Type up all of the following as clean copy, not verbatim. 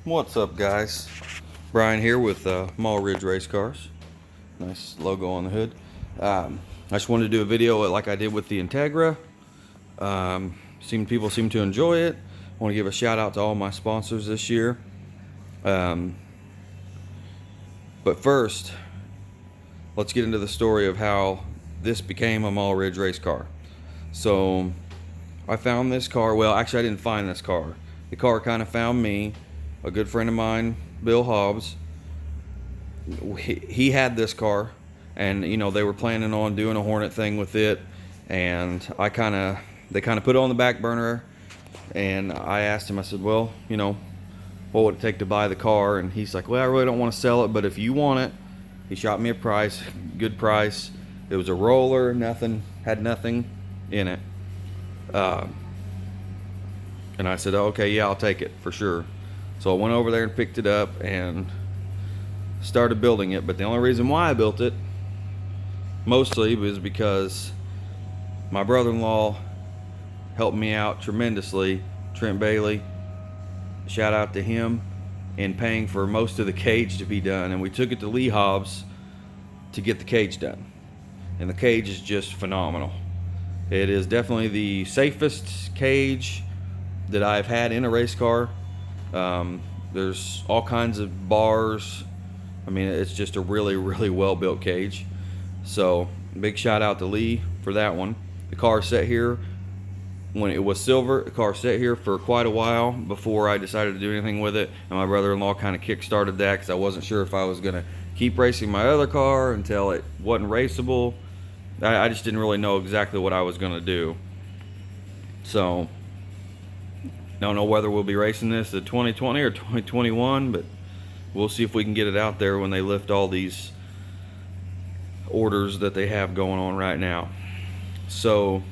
What's up, guys? Brian here with Mall Ridge Race Cars. Nice logo on the hood. I just wanted to do a video like I did with the Integra. People seem to enjoy it. I want to give a shout out to all my sponsors this year. But first, let's get into the story of how this became a Mall Ridge race car. So I found this car. Well, actually, I didn't find this car. The car kind of found me. A good friend of mine, Bill Hobbs, he had this car, and they were planning on doing a Hornet thing with it, and they kind of put it on the back burner. And I asked him, I said, well, what would it take to buy the car? And he's like, well, I really don't want to sell it, but if you want it. He shot me a price, good price. It was a roller, had nothing in it. And I said, okay, yeah, I'll take it for sure. So I went over there and picked it up and started building it. But the only reason why I built it mostly was because my brother-in-law helped me out tremendously, Trent Bailey. Shout out to him in paying for most of the cage to be done. And we took it to Lee Hobbs to get the cage done. And the cage is just phenomenal. It is definitely the safest cage that I've had in a race car. There's all kinds of bars. I mean, it's just a really, really well built cage. So big shout out to Lee for that one. The car sat here when it was silver. The car sat here for quite a while before I decided to do anything with it. And my brother-in-law kind of kick-started that because I wasn't sure if I was going to keep racing my other car until it wasn't raceable. I just didn't really know exactly what I was going to do. So don't know whether we'll be racing this in 2020 or 2021, but we'll see if we can get it out there when they lift all these orders that they have going on right now. So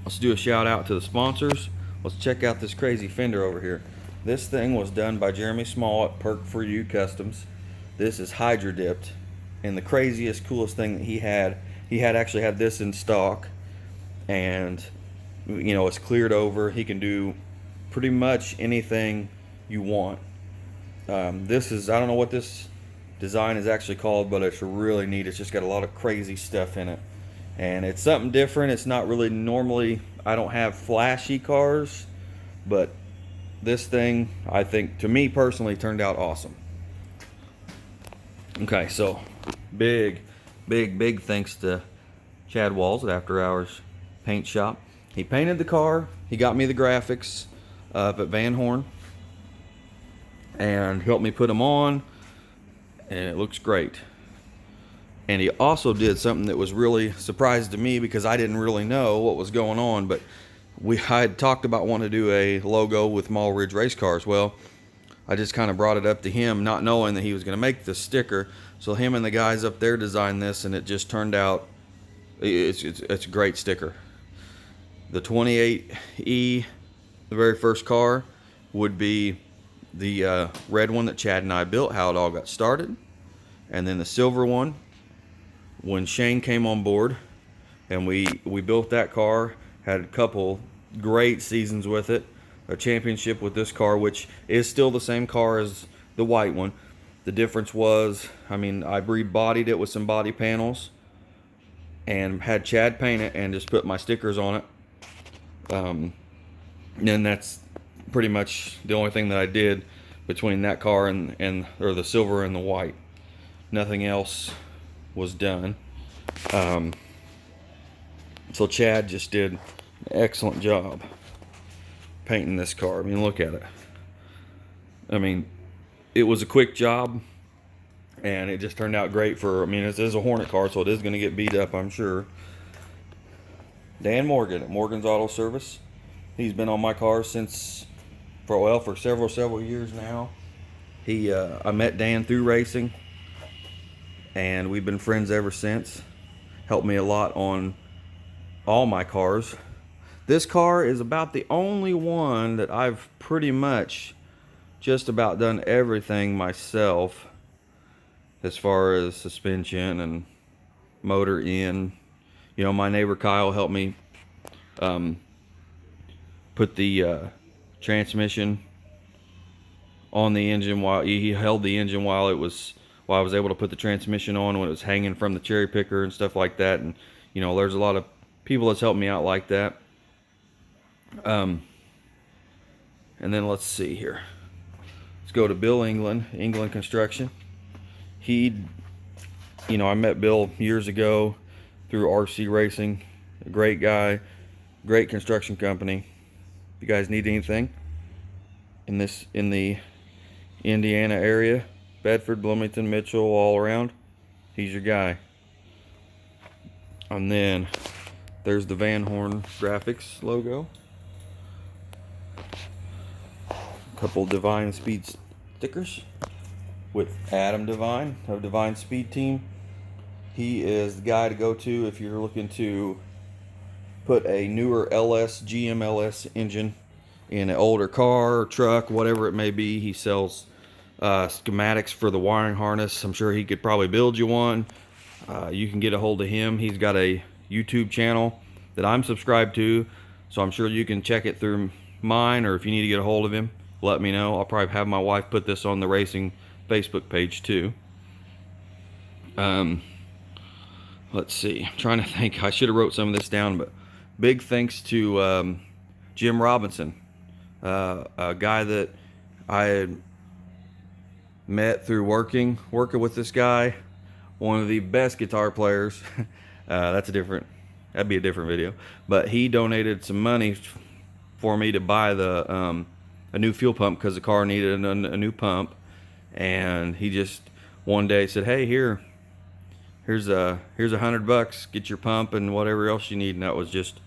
let's do a shout out to the sponsors. Let's check out this crazy fender over here. This thing was done by Jeremy Small at Perk For You Customs. This is hydro dipped, and the craziest, coolest thing that he had actually had this in stock, and it's cleared over. He can do pretty much anything you want. This is, I don't know what this design is actually called, but it's really neat. It's just got a lot of crazy stuff in it, and it's something different. It's not really normally, I don't have flashy cars, but this thing, I think, to me personally, turned out awesome. Okay, so big thanks to Chad Walls at After Hours Paint Shop. He painted the car. He got me the graphics up at Van Horn and helped me put them on, and it looks great. And he also did something that was really surprising to me because I didn't really know what was going on, but I had talked about wanting to do a logo with Mall Ridge Race Cars. Well, I just kind of brought it up to him, not knowing that he was going to make this sticker. So him and the guys up there designed this, and it just turned out, it's a great sticker. The 28E, the very first car, would be the red one that Chad and I built, how it all got started. And then the silver one, when Shane came on board, and we built that car, had a couple great seasons with it, a championship with this car, which is still the same car as the white one. The difference was, I rebodied it with some body panels and had Chad paint it and just put my stickers on it. And that's pretty much the only thing that I did between that car and the silver and the white. Nothing else was done. So Chad just did an excellent job painting this car. Look at it. It was a quick job, and it just turned out great for, it is a Hornet car, so it is going to get beat up, I'm sure. Dan Morgan at Morgan's Auto Service. He's been on my car for several years now. I met Dan through racing, and we've been friends ever since. Helped me a lot on all my cars. This car is about the only one that I've pretty much just about done everything myself, as far as suspension and motor in. My neighbor Kyle helped me put the transmission on the engine while he held the engine while I was able to put the transmission on when it was hanging from the cherry picker and stuff like that. And you know, there's a lot of people that's helped me out like that. And then let's see here. Let's go to Bill England Construction. He, you know, I met Bill years ago through RC Racing. A great guy, great construction company. If you guys need anything in the Indiana area, Bedford, Bloomington, Mitchell, all around, he's your guy. And then there's the Van Horn Graphics logo. A couple Divine Speed stickers with Adam Devine of Divine Speed Team. He is the guy to go to if you're looking to put a newer GMLS engine in an older car or truck, whatever it may be. He sells schematics for the wiring harness. I'm sure he could probably build you one. You can get a hold of him. He's got a YouTube channel that I'm subscribed to, so I'm sure you can check it through mine, or if you need to get a hold of him, let me know. I'll probably have my wife put this on the racing Facebook page too. Let's see, I'm trying to think. I should have wrote some of this down, but big thanks to Jim Robinson, a guy that I had met through working with this guy, one of the best guitar players. That'd be a different video, but he donated some money for me to buy a new fuel pump because the car needed a new pump. And he just one day said, hey, here's $100, get your pump and whatever else you need. And that was just,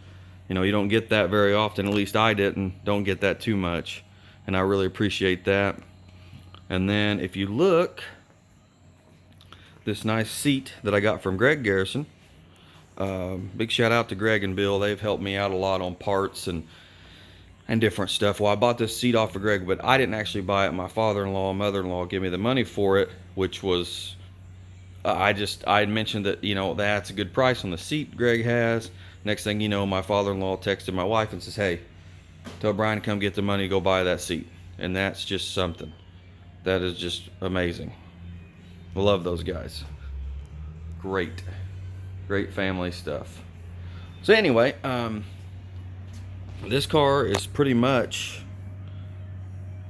you know, you don't get that very often. At least I don't get that too much, and I really appreciate that. And then if you look, this nice seat that I got from Greg Garrison, big shout out to Greg and Bill. They've helped me out a lot on parts and different stuff. Well, I bought this seat off of Greg, but I didn't actually buy it. My father-in-law and mother-in-law gave me the money for it, which was, I had mentioned that, you know, that's a good price on the seat Greg has. Next thing you know, my father-in-law texted my wife and says, hey, tell Brian to come get the money, go buy that seat. And that's just something. That is just amazing. I love those guys. Great family stuff. So anyway, this car is pretty much,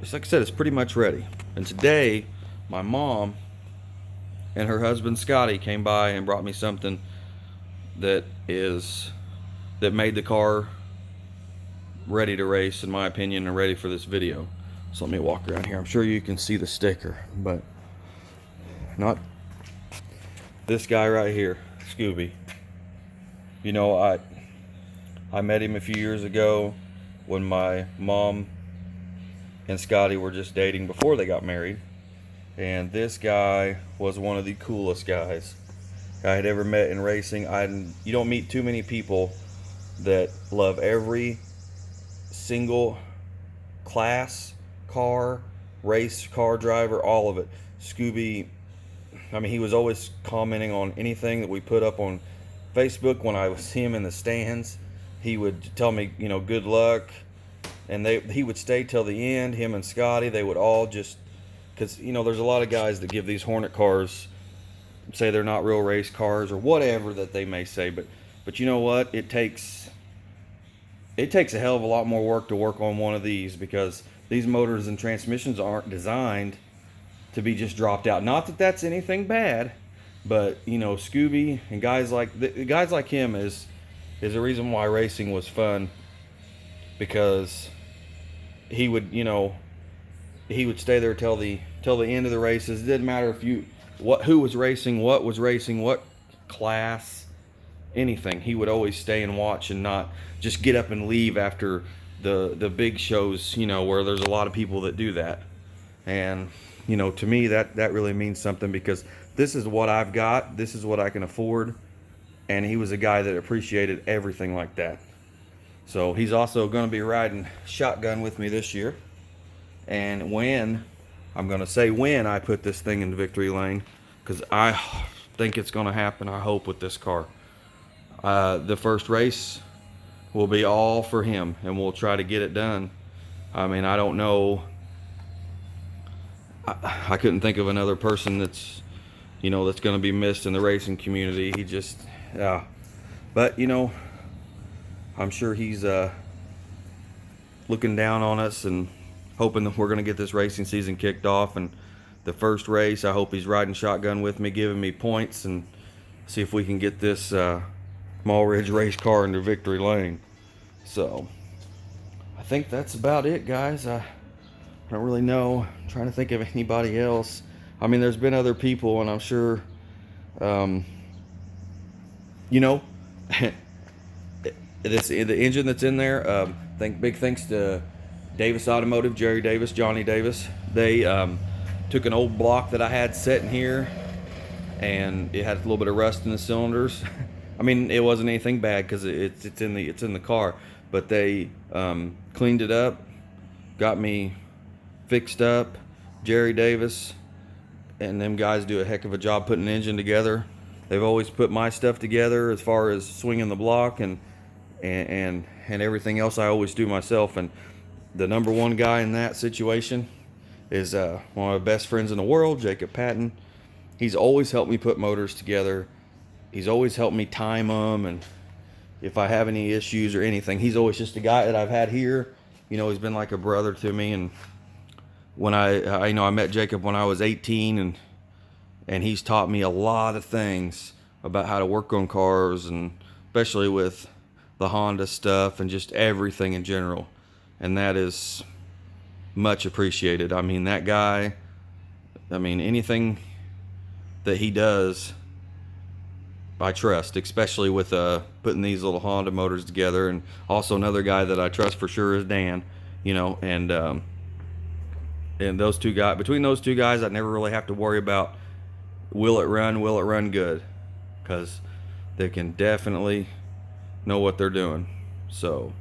just like I said, it's pretty much ready. And today, my mom and her husband Scotty came by and brought me something that made the car ready to race, in my opinion, and ready for this video. So let me walk around here. I'm sure you can see the sticker, but not this guy right here, Scooby. You know, I met him a few years ago when my mom and Scotty were just dating before they got married. And this guy was one of the coolest guys I had ever met in racing. You don't meet too many people that love every single class, car, race, car driver, all of it. Scooby, I mean, he was always commenting on anything that we put up on Facebook. When I would see him in the stands, he would tell me, you know, good luck. And he would stay till the end. Him and Scotty, they would all just, because, you know, there's a lot of guys that give these Hornet cars, say they're not real race cars or whatever that they may say. But you know what? It takes a hell of a lot more work to work on one of these, because these motors and transmissions aren't designed to be just dropped out. Not that that's anything bad, but, you know, Scooby and guys like him is the reason why racing was fun, because he would, you know, he would stay there till the end of the races. It didn't matter who was racing, what class, anything. He would always stay and watch and not just get up and leave after the big shows, you know, where there's a lot of people that do that. And, you know, to me that really means something, because this is what I've got, this is what I can afford, and he was a guy that appreciated everything like that. So he's also going to be riding shotgun with me this year. And when I put this thing in victory lane, because I think it's going to happen, I hope, with this car. The first race will be all for him, and we'll try to get it done. I mean, I don't know I couldn't think of another person that's, you know, that's going to be missed in the racing community. He just, yeah. But, you know, I'm sure he's looking down on us and hoping that we're going to get this racing season kicked off. And the first race, I hope he's riding shotgun with me, giving me points, and see if we can get this Small Ridge race car into victory lane. So I think that's about it, guys. I don't really know. I'm trying to think of anybody else. I mean, there's been other people, and I'm sure, you know, the engine that's in there. Big thanks to Davis Automotive, Jerry Davis, Johnny Davis. They took an old block that I had sitting here, and it had a little bit of rust in the cylinders. I mean, it wasn't anything bad because it's in the car, but they cleaned it up, got me fixed up. Jerry Davis and them guys do a heck of a job putting an engine together. They've always put my stuff together as far as swinging the block and everything else I always do myself. And the number one guy in that situation is one of my best friends in the world, Jacob Patton. He's always helped me put motors together. He's always helped me time them, and if I have any issues or anything, he's always just a guy that I've had here. You know, he's been like a brother to me. And when I met Jacob when I was 18, and he's taught me a lot of things about how to work on cars, and especially with the Honda stuff and just everything in general. And that is much appreciated. I mean, that guy, I mean, anything that he does, I trust, especially with putting these little Honda motors together. And also another guy that I trust for sure is Dan, you know, and those two guys, between those two guys, I never really have to worry about will it run good, because they can definitely know what they're doing. So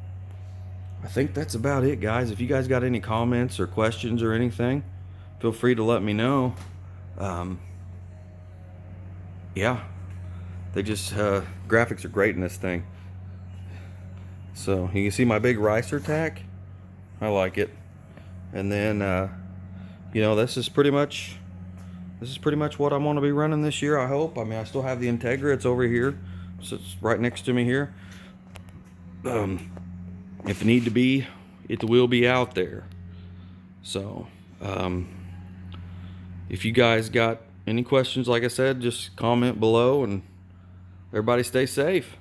I think that's about it, guys. If you guys got any comments or questions or anything, feel free to let me know. Yeah, they just graphics are great in this thing. So you can see my big ricer tack. I like it. And then you know, this is pretty much what I'm going to be running this year, I hope. I mean, I still have the Integra. It's over here, so it's right next to me here. If need to be, it will be out there. So if you guys got any questions, like I said, just comment below, and everybody stay safe.